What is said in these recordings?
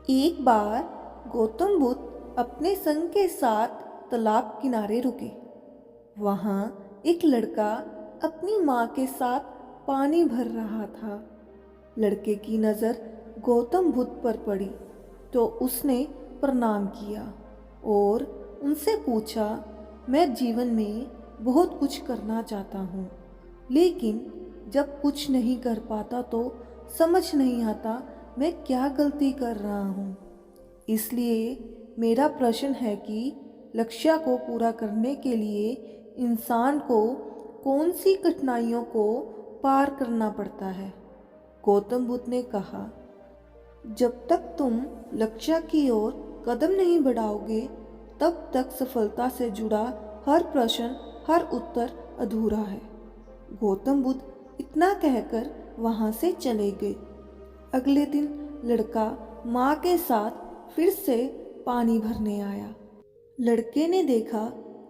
एक बार गौतम बुद्ध अपने संग के साथ तालाब किनारे रुके। वहाँ एक लड़का अपनी माँ के साथ पानी भर रहा था। लड़के की नज़र गौतम बुद्ध पर पड़ी तो उसने प्रणाम किया और उनसे पूछा, मैं जीवन में बहुत कुछ करना चाहता हूँ, लेकिन जब कुछ नहीं कर पाता तो समझ नहीं आता मैं क्या गलती कर रहा हूँ। इसलिए मेरा प्रश्न है कि लक्ष्य को पूरा करने के लिए इंसान को कौन सी कठिनाइयों को पार करना पड़ता है। गौतम बुद्ध ने कहा, जब तक तुम लक्ष्य की ओर कदम नहीं बढ़ाओगे तब तक सफलता से जुड़ा हर प्रश्न, हर उत्तर अधूरा है। गौतम बुद्ध इतना कहकर वहाँ से चले गए। अगले दिन लड़का माँ के साथ फिर से पानी भरने आया। लड़के ने देखा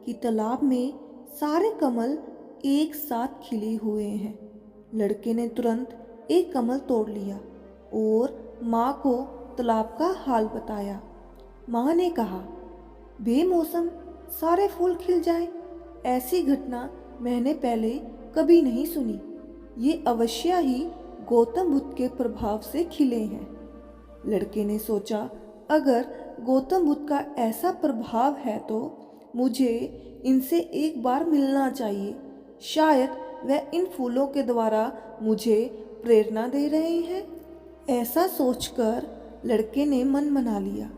कि तालाब में सारे कमल एक साथ खिले हुए हैं। लड़के ने तुरंत एक कमल तोड़ लिया और माँ को तालाब का हाल बताया। माँ ने कहा, बेमौसम सारे फूल खिल जाए, ऐसी घटना मैंने पहले कभी नहीं सुनी। ये अवश्य ही गौतम बुद्ध के प्रभाव से खिले हैं। लड़के ने सोचा, अगर गौतम बुद्ध का ऐसा प्रभाव है तो मुझे इनसे एक बार मिलना चाहिए। शायद वह इन फूलों के द्वारा मुझे प्रेरणा दे रहे हैं। ऐसा सोचकर लड़के ने मन बना लिया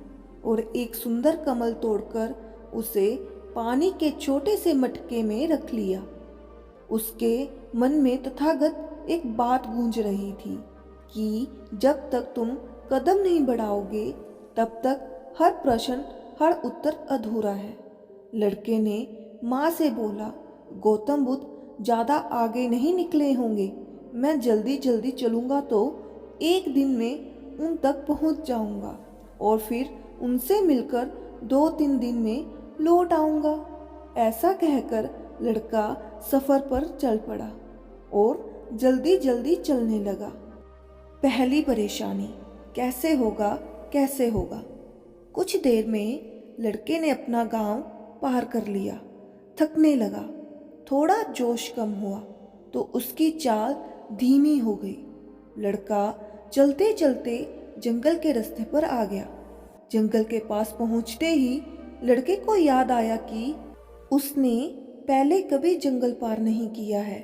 और एक सुंदर कमल तोड़कर उसे पानी के छोटे से मटके में रख लिया। उसके मन में तथागत एक बात गूंज रही थी कि जब तक तुम कदम नहीं बढ़ाओगे तब तक हर प्रश्न, हर उत्तर अधूरा है। लड़के ने माँ से बोला, गौतम बुद्ध ज़्यादा आगे नहीं निकले होंगे, मैं जल्दी जल्दी चलूँगा तो एक दिन में उन तक पहुँच जाऊँगा और फिर उनसे मिलकर 2-3 दिन में लौट आऊँगा। ऐसा कहकर लड़का सफ़र पर चल पड़ा और जल्दी जल्दी चलने लगा। पहली परेशानी, कैसे होगा कैसे होगा। कुछ देर में लड़के ने अपना गांव पार कर लिया। थकने लगा, थोड़ा जोश कम हुआ तो उसकी चाल धीमी हो गई। लड़का चलते चलते जंगल के रास्ते पर आ गया। जंगल के पास पहुंचते ही लड़के को याद आया कि उसने पहले कभी जंगल पार नहीं किया है।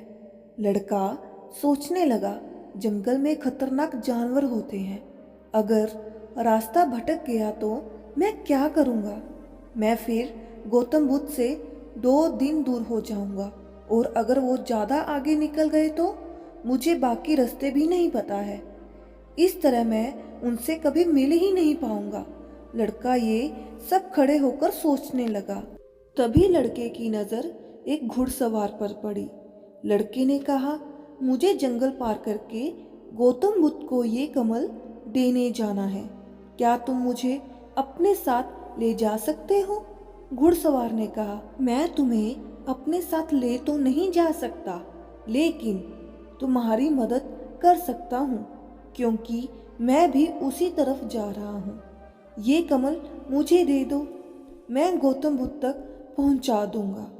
लड़का सोचने लगा, जंगल में खतरनाक जानवर होते हैं, अगर रास्ता भटक गया तो मैं क्या करूँगा। मैं फिर गौतम बुद्ध से 2 दिन दूर हो जाऊँगा और अगर वो ज़्यादा आगे निकल गए तो मुझे बाकी रास्ते भी नहीं पता है। इस तरह मैं उनसे कभी मिल ही नहीं पाऊँगा। लड़का ये सब खड़े होकर सोचने लगा। तभी लड़के की नज़र एक घुड़सवार पर पड़ी। लड़के ने कहा, मुझे जंगल पार करके गौतम बुद्ध को ये कमल देने जाना है, क्या तुम मुझे अपने साथ ले जा सकते हो? घुड़सवार ने कहा, मैं तुम्हें अपने साथ ले तो नहीं जा सकता, लेकिन तुम्हारी मदद कर सकता हूँ क्योंकि मैं भी उसी तरफ जा रहा हूँ। ये कमल मुझे दे दो, मैं गौतम बुद्ध तक पहुँचा दूँगा।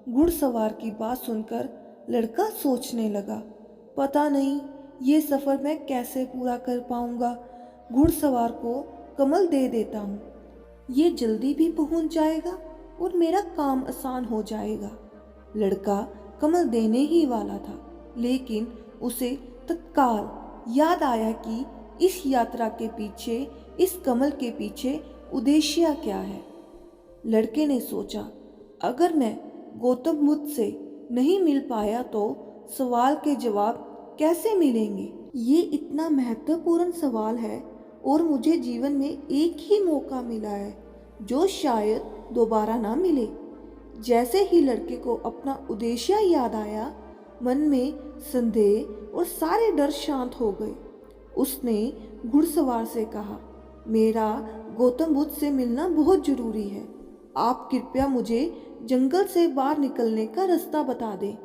घुड़सवार की बात सुनकर लड़का सोचने लगा, पता नहीं ये सफ़र मैं कैसे पूरा कर पाऊँगा। घुड़सवार को कमल दे देता हूँ, ये जल्दी भी पहुँच जाएगा और मेरा काम आसान हो जाएगा। लड़का कमल देने ही वाला था, लेकिन उसे तत्काल याद आया कि इस यात्रा के पीछे, इस कमल के पीछे उद्देश्य क्या है। लड़के ने सोचा, अगर मैं गौतम बुद्ध से नहीं मिल पाया तो सवाल के जवाब कैसे मिलेंगे। ये इतना महत्वपूर्ण सवाल है और मुझे जीवन में एक ही मौका मिला है जो शायद दोबारा ना मिले। जैसे ही लड़के को अपना उद्देश्य याद आया, मन में संदेह और सारे डर शांत हो गए। उसने घुड़सवार से कहा, मेरा गौतम बुद्ध से मिलना बहुत जरूरी है, आप कृपया मुझे जंगल से बाहर निकलने का रास्ता बता दें।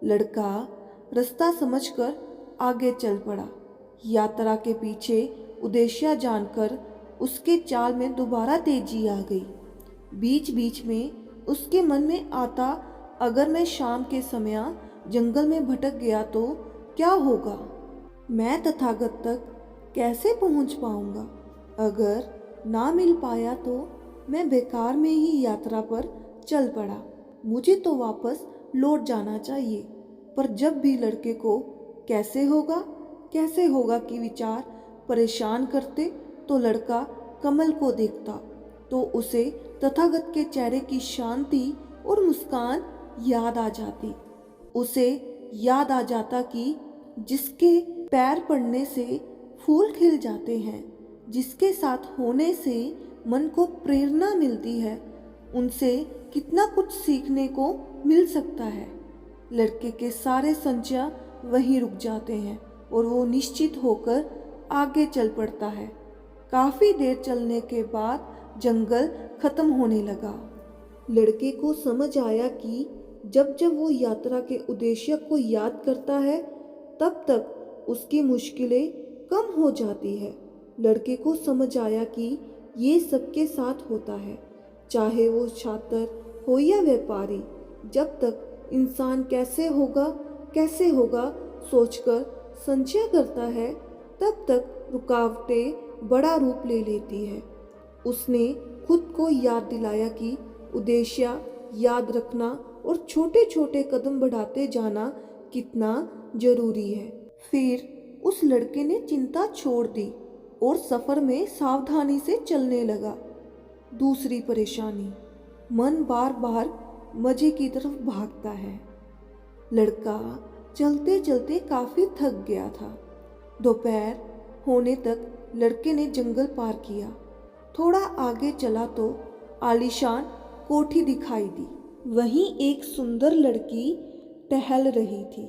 लड़का रास्ता समझकर आगे चल पड़ा। यात्रा के पीछे उद्देश्य जानकर उसके चाल में दोबारा तेजी आ गई। बीच बीच में उसके मन में आता, अगर मैं शाम के समय जंगल में भटक गया तो क्या होगा? मैं तथागत तक कैसे पहुंच पाऊंगा? अगर ना मिल पाया तो मैं बेकार में ही यात्रा पर चल पड़ा। मुझे तो वापस लौट जाना चाहिए। पर जब भी लड़के को कैसे होगा कि विचार परेशान करते, तो लड़का कमल को देखता तो उसे तथागत के चेहरे की शांति और मुस्कान याद आ जाती। उसे याद आ जाता कि जिसके पैर पड़ने से फूल खिल जाते हैं, जिसके साथ होने से मन को प्रेरणा मिलती है, उनसे कितना कुछ सीखने को मिल सकता है। लड़के के सारे संशय वहीं रुक जाते हैं और वो निश्चित होकर आगे चल पड़ता है। काफी देर चलने के बाद जंगल खत्म होने लगा। लड़के को समझ आया कि जब जब वो यात्रा के उद्देश्य को याद करता है, तब तक उसकी मुश्किलें कम हो जाती है। लड़के को समझ आया कि ये सबके साथ होता है, चाहे वो छात्र हो या व्यापारी। जब तक इंसान कैसे होगा सोचकर संशय करता है, तब तक रुकावटें बड़ा रूप ले लेती है। उसने खुद को याद दिलाया कि उद्देश्य याद रखना और छोटे छोटे कदम बढ़ाते जाना कितना जरूरी है। फिर उस लड़के ने चिंता छोड़ दी और सफर में सावधानी से चलने लगा। दूसरी परेशानी, मन बार बार मजे की तरफ भागता है। लड़का चलते चलते काफी थक गया था। दोपहर होने तक लड़के ने जंगल पार किया। थोड़ा आगे चला तो आलीशान कोठी दिखाई दी। वहीं एक सुंदर लड़की टहल रही थी।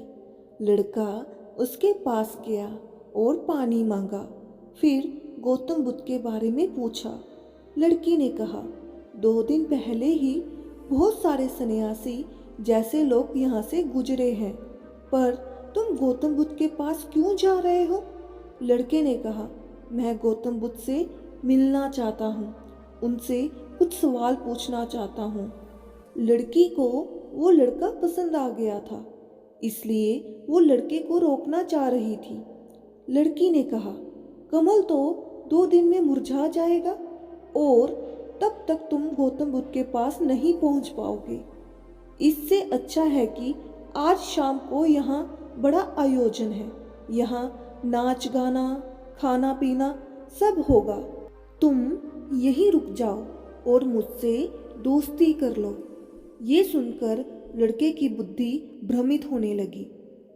लड़का उसके पास गया और पानी मांगा। फिर गौतम बुद्ध के बारे में पूछा। लड़की ने कहा, 2 दिन पहले ही बहुत सारे सन्यासी जैसे लोग यहाँ से गुजरे हैं, पर तुम गौतम बुद्ध के पास क्यों जा रहे हो? लड़के ने कहा, मैं गौतम बुद्ध से मिलना चाहता हूँ, उनसे कुछ सवाल पूछना चाहता हूँ। लड़की को वो लड़का पसंद आ गया था, इसलिए वो लड़के को रोकना चाह रही थी। लड़की ने कहा, कमल तो 2 दिन में मुरझा जाएगा और तब तक तुम गौतम बुद्ध के पास नहीं पहुंच पाओगे। इससे अच्छा है कि आज शाम को यहाँ बड़ा आयोजन है। यहाँ नाच गाना, खाना पीना सब होगा। तुम यहीं रुक जाओ और मुझसे दोस्ती कर लो। ये सुनकर लड़के की बुद्धि भ्रमित होने लगी।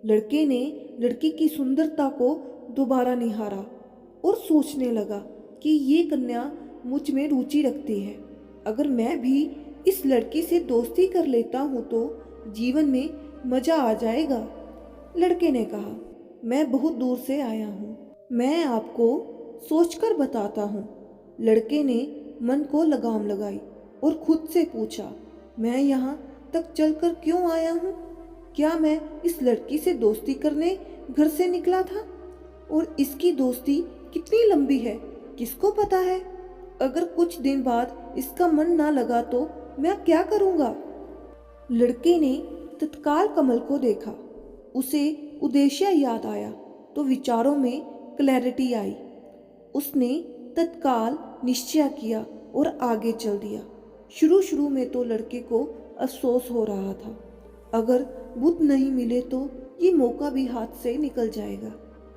लड़के ने लड़की की सुंदरता को दोबारा निहारा और सोचने लगा कि ये कन्या मुझ में रुचि रखती है। अगर मैं भी इस लड़की से दोस्ती कर लेता हूँ तो जीवन में मजा आ जाएगा। लड़के ने कहा, मैं बहुत दूर से आया हूँ, मैं आपको सोचकर बताता हूँ। लड़के ने मन को लगाम लगाई और खुद से पूछा, मैं यहाँ तक चलकर क्यों आया हूँ? क्या मैं इस लड़की से दोस्ती करने घर से निकला था? और इसकी दोस्ती कितनी लंबी है, किसको पता है? अगर कुछ दिन बाद इसका मन ना लगा तो मैं क्या करूँगा? लड़के ने तत्काल कमल को देखा। उसे उद्देश्य याद आया तो विचारों में क्लैरिटी आई। उसने तत्काल निश्चय किया और आगे चल दिया। शुरू में तो लड़के को अफसोस हो रहा था, अगर बुद्ध नहीं मिले तो ये मौका भी हाथ से निकल जाएगा।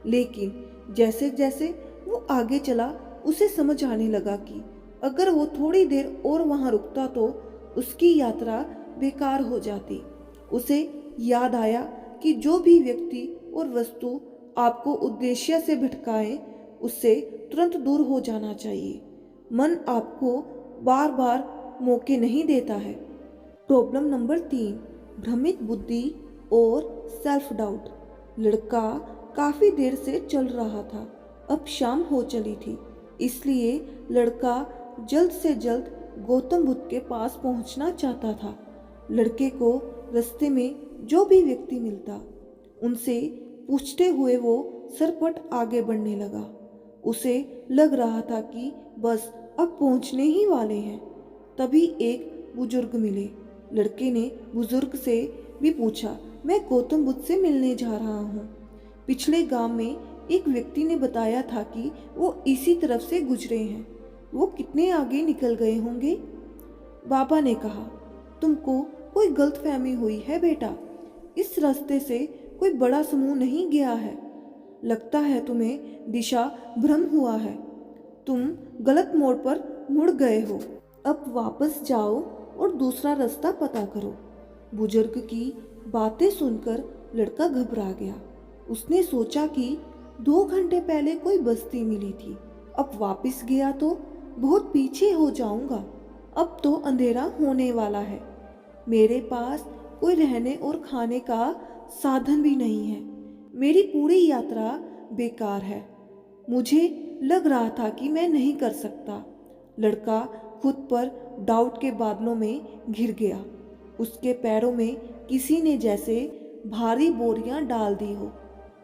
लेकिन जैसे जैसे वो आगे चला, उसे समझ आने लगा कि अगर वो थोड़ी देर और वहाँ रुकता तो उसकी यात्रा बेकार हो जाती। उसे याद आया कि जो भी व्यक्ति और वस्तु आपको उद्देश्य से भटकाए, उससे तुरंत दूर हो जाना चाहिए। मन आपको बार बार मौके नहीं देता है। प्रॉब्लम नंबर 3, भ्रमित बुद्धि और सेल्फ डाउट। लड़का काफी देर से चल रहा था। अब शाम हो चली थी, इसलिए लड़का जल्द से जल्द गौतम बुद्ध के पास पहुंचना चाहता था। लड़के को रास्ते में जो भी व्यक्ति मिलता, उनसे पूछते हुए वो सरपट आगे बढ़ने लगा। उसे लग रहा था कि बस अब पहुंचने ही वाले हैं। तभी एक बुजुर्ग मिले। लड़के ने बुजुर्ग से भी पूछा, मैं गौतम बुद्ध से मिलने जा रहा हूँ। पिछले गांव में एक व्यक्ति ने बताया था कि वो इसी तरफ से गुजरे हैं। वो कितने आगे निकल गए होंगे? बाबा ने कहा, तुमको कोई गलतफहमी हुई है बेटा। इस रास्ते से कोई बड़ा समूह नहीं गया है। लगता है तुम्हें दिशा भ्रम हुआ है। तुम गलत मोड़ पर मुड़ गए हो। अब वापस जाओ और दूसरा रास्ता पता करो। बुजुर्ग की बातें सुनकर लड़का घबरा गया। उसने सोचा कि 2 घंटे पहले कोई बस्ती मिली थी। अब वापस गया तो बहुत पीछे हो जाऊंगा। अब तो अंधेरा होने वाला है। मेरे पास कोई रहने और खाने का साधन भी नहीं है। मेरी पूरी यात्रा बेकार है। मुझे लग रहा था कि मैं नहीं कर सकता। लड़का खुद पर डाउट के बादलों में घिर गया। उसके पैरों में किसी ने जैसे भारी बोरियां डाल दी हो।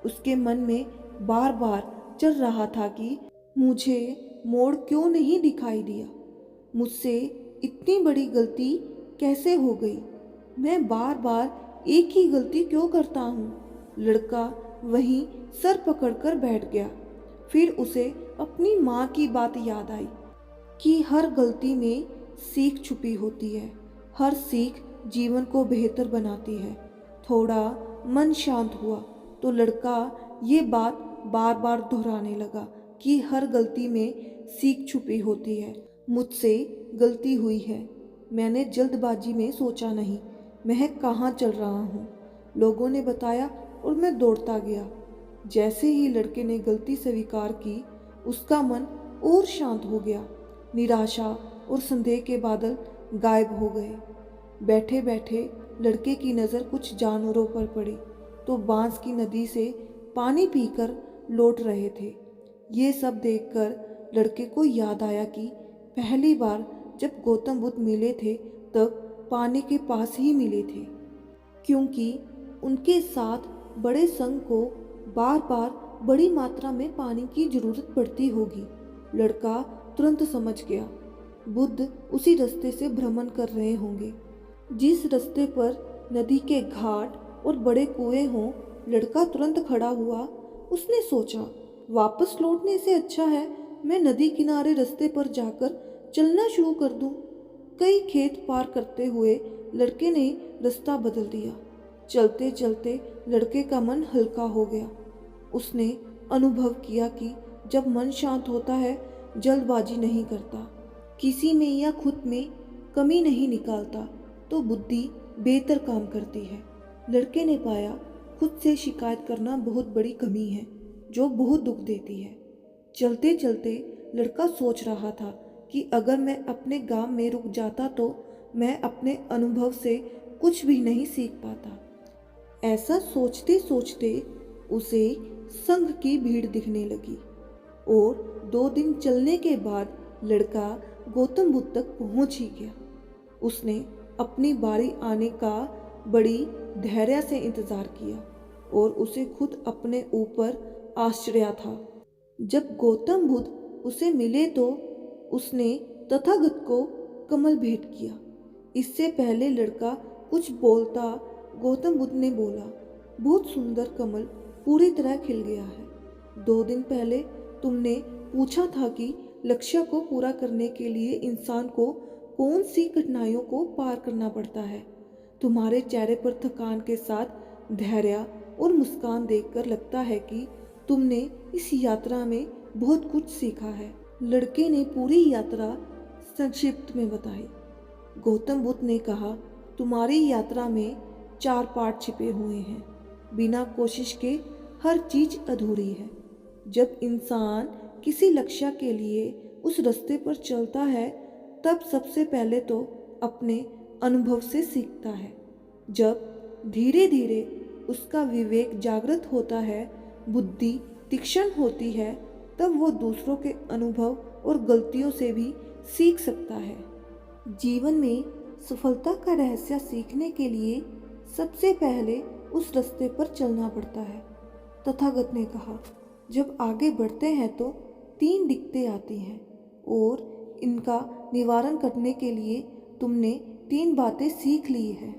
उसके मन में बार बार चल रहा था कि मुझे मोड़ क्यों नहीं दिखाई दिया। मुझसे इतनी बड़ी गलती कैसे हो गई? मैं बार बार एक ही गलती क्यों करता हूँ? लड़का वहीं सर पकड़कर बैठ गया। फिर उसे अपनी माँ की बात याद आई कि हर गलती में सीख छुपी होती है। हर सीख जीवन को बेहतर बनाती है। थोड़ा मन शांत हुआ तो लड़का ये बात बार बार दोहराने लगा कि हर गलती में सीख छुपी होती है। मुझसे गलती हुई है। मैंने जल्दबाजी में सोचा नहीं मैं कहाँ चल रहा हूँ। लोगों ने बताया और मैं दौड़ता गया। जैसे ही लड़के ने गलती स्वीकार की, उसका मन और शांत हो गया। निराशा और संदेह के बादल गायब हो गए। बैठे बैठे लड़के की नज़र कुछ जानवरों पर पड़ी तो बांस की नदी से पानी पीकर लौट रहे थे। ये सब देखकर लड़के को याद आया कि पहली बार जब गौतम बुद्ध मिले थे तब पानी के पास ही मिले थे, क्योंकि उनके साथ बड़े संघ को बार बार बड़ी मात्रा में पानी की जरूरत पड़ती होगी। लड़का तुरंत समझ गया, बुद्ध उसी रास्ते से भ्रमण कर रहे होंगे जिस रास्ते पर नदी के घाट और बड़े कुएं हों। लड़का तुरंत खड़ा हुआ। उसने सोचा, वापस लौटने से अच्छा है मैं नदी किनारे रास्ते पर जाकर चलना शुरू कर दूं। कई खेत पार करते हुए लड़के ने रास्ता बदल दिया। चलते चलते लड़के का मन हल्का हो गया। उसने अनुभव किया कि जब मन शांत होता है, जल्दबाजी नहीं करता, किसी में या खुद में कमी नहीं निकालता, तो बुद्धि बेहतर काम करती है। लड़के ने पाया खुद से शिकायत करना बहुत बड़ी कमी है जो बहुत दुख देती है। चलते चलते लड़का सोच रहा था कि अगर मैं अपने गांव में रुक जाता तो मैं अपने अनुभव से कुछ भी नहीं सीख पाता। ऐसा सोचते सोचते उसे संघ की भीड़ दिखने लगी और 2 दिन चलने के बाद लड़का गौतम बुद्ध तक पहुंच ही गया। उसने अपनी बारी आने का बड़ी धैर्य से इंतजार किया और उसे खुद अपने ऊपर आश्चर्य था। जब गौतम बुद्ध उसे मिले तो उसने तथागत को कमल भेंट किया। इससे पहले लड़का कुछ बोलता, गौतम बुद्ध ने बोला, बहुत सुंदर कमल पूरी तरह खिल गया है। 2 दिन पहले तुमने पूछा था कि लक्ष्य को पूरा करने के लिए इंसान को कौन सी कठिनाइयों को पार करना पड़ता है। तुम्हारे चेहरे पर थकान के साथ धैर्य और मुस्कान देखकर लगता है कि तुमने इस यात्रा में बहुत कुछ सीखा है। लड़के ने पूरी यात्रा संक्षिप्त में बताई। गौतम बुद्ध ने कहा, तुम्हारी यात्रा में 4 पार्ट छिपे हुए हैं। बिना कोशिश के हर चीज अधूरी है। जब इंसान किसी लक्ष्य के लिए उस रास्ते पर चलता है तब सबसे पहले तो अपने अनुभव से सीखता है। जब धीरे धीरे उसका विवेक जागृत होता है, बुद्धि तीक्ष्ण होती है, तब वो दूसरों के अनुभव और गलतियों से भी सीख सकता है। जीवन में सफलता का रहस्य सीखने के लिए सबसे पहले उस रास्ते पर चलना पड़ता है। तथागत ने कहा, जब आगे बढ़ते हैं तो 3 दिक्कतें आती हैं और इनका निवारण करने के लिए तुमने 3 बातें सीख ली है।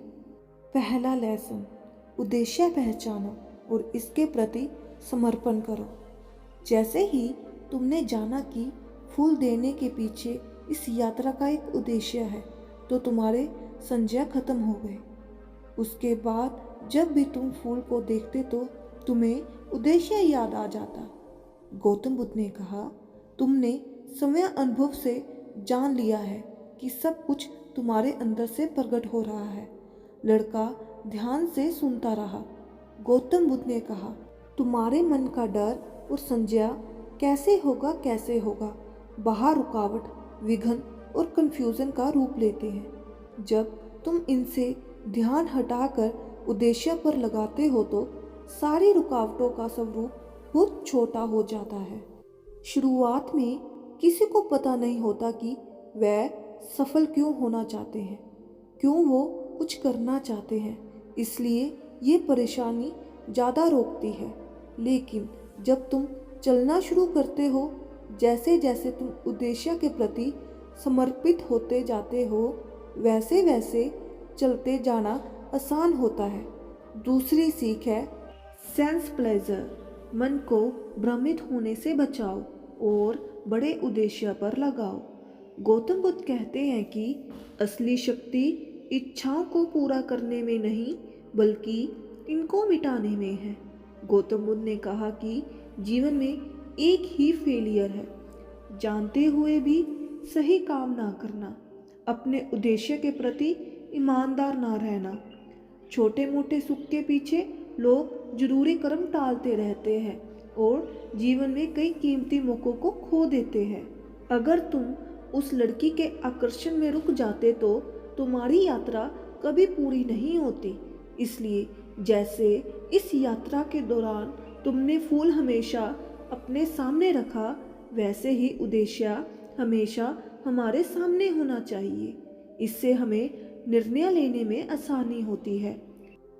पहला लेसन, उद्देश्य पहचानो और इसके प्रति समर्पण करो। जैसे ही तुमने जाना कि फूल देने के पीछे इस यात्रा का एक उद्देश्य है, तो तुम्हारे संशय खत्म हो गए। उसके बाद जब भी तुम फूल को देखते तो तुम्हें उद्देश्य याद आ जाता। गौतम बुद्ध ने कहा, तुमने समय अनुभव से जान लिया है कि सब कुछ तुम्हारे अंदर से प्रकट हो रहा है। लड़का ध्यान से सुनता रहा। गौतम बुद्ध ने कहा, तुम्हारे मन का डर और संशय कैसे होगा बाहर रुकावट, विघ्न और कंफ्यूजन का रूप लेते हैं। जब तुम इनसे ध्यान हटाकर उद्देश्य पर लगाते हो तो सारी रुकावटों का स्वरूप बहुत छोटा हो जाता है। शुरुआत में किसी को पता नहीं होता कि वह सफल क्यों होना चाहते हैं, क्यों वो कुछ करना चाहते हैं, इसलिए ये परेशानी ज़्यादा रोकती है। लेकिन जब तुम चलना शुरू करते हो, जैसे जैसे तुम उद्देश्य के प्रति समर्पित होते जाते हो, वैसे वैसे चलते जाना आसान होता है। दूसरी सीख है सेंस प्लेजर, मन को भ्रमित होने से बचाओ और बड़े उद्देश्य पर लगाओ। गौतम बुद्ध कहते हैं कि असली शक्ति इच्छाओं को पूरा करने में नहीं, बल्कि इनको मिटाने में है। गौतम बुद्ध ने कहा कि जीवन में एक ही फेलियर है, जानते हुए भी सही काम ना करना, अपने उद्देश्य के प्रति ईमानदार ना रहना। छोटे मोटे सुख के पीछे लोग जरूरी कर्म टालते रहते हैं और जीवन में कई कीमती मौकों को खो देते हैं। अगर तुम उस लड़की के आकर्षण में रुक जाते तो तुम्हारी यात्रा कभी पूरी नहीं होती। इसलिए जैसे इस यात्रा के दौरान तुमने फूल हमेशा अपने सामने रखा, वैसे ही उद्देश्य हमेशा हमारे सामने होना चाहिए। इससे हमें निर्णय लेने में आसानी होती है।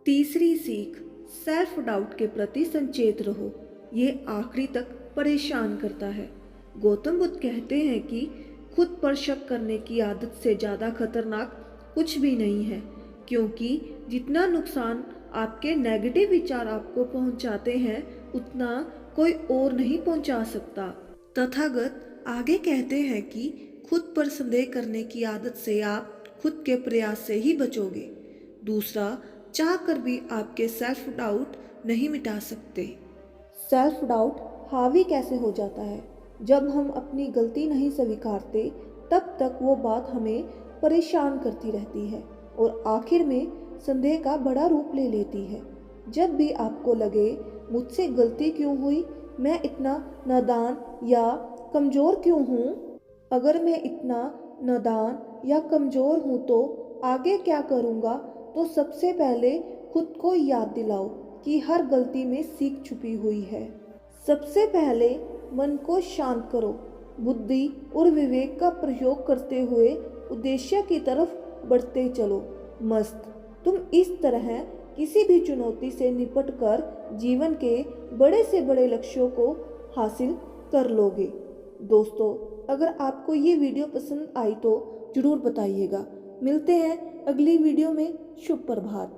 तीसरी सीख, सेल्फ डाउट के प्रति सचेत रहो। ये आखिरी तक परेशान करता है। गौतम बुद्ध कहते हैं कि खुद पर शक करने की आदत से ज़्यादा खतरनाक कुछ भी नहीं है, क्योंकि जितना नुकसान आपके नेगेटिव विचार आपको पहुंचाते हैं, उतना कोई और नहीं पहुंचा सकता। तथागत आगे कहते हैं कि खुद पर संदेह करने की आदत से आप खुद के प्रयास से ही बचोगे। दूसरा, चाह कर भी आपके सेल्फ डाउट नहीं मिटा सकते। सेल्फ डाउट हावी कैसे हो जाता है? जब हम अपनी गलती नहीं स्वीकारते, तब तक वो बात हमें परेशान करती रहती है और आखिर में संदेह का बड़ा रूप ले लेती है। जब भी आपको लगे मुझसे गलती क्यों हुई, मैं इतना नादान या कमज़ोर क्यों हूँ, अगर मैं इतना नादान या कमज़ोर हूँ तो आगे क्या करूँगा, तो सबसे पहले खुद को याद दिलाओ कि हर गलती में सीख छुपी हुई है। सबसे पहले मन को शांत करो, बुद्धि और विवेक का प्रयोग करते हुए उद्देश्य की तरफ बढ़ते चलो। मस्त, तुम इस तरह किसी भी चुनौती से निपट कर जीवन के बड़े से बड़े लक्ष्यों को हासिल कर लोगे। दोस्तों, अगर आपको ये वीडियो पसंद आई तो ज़रूर बताइएगा। मिलते हैं अगली वीडियो में। शुभ प्रभात।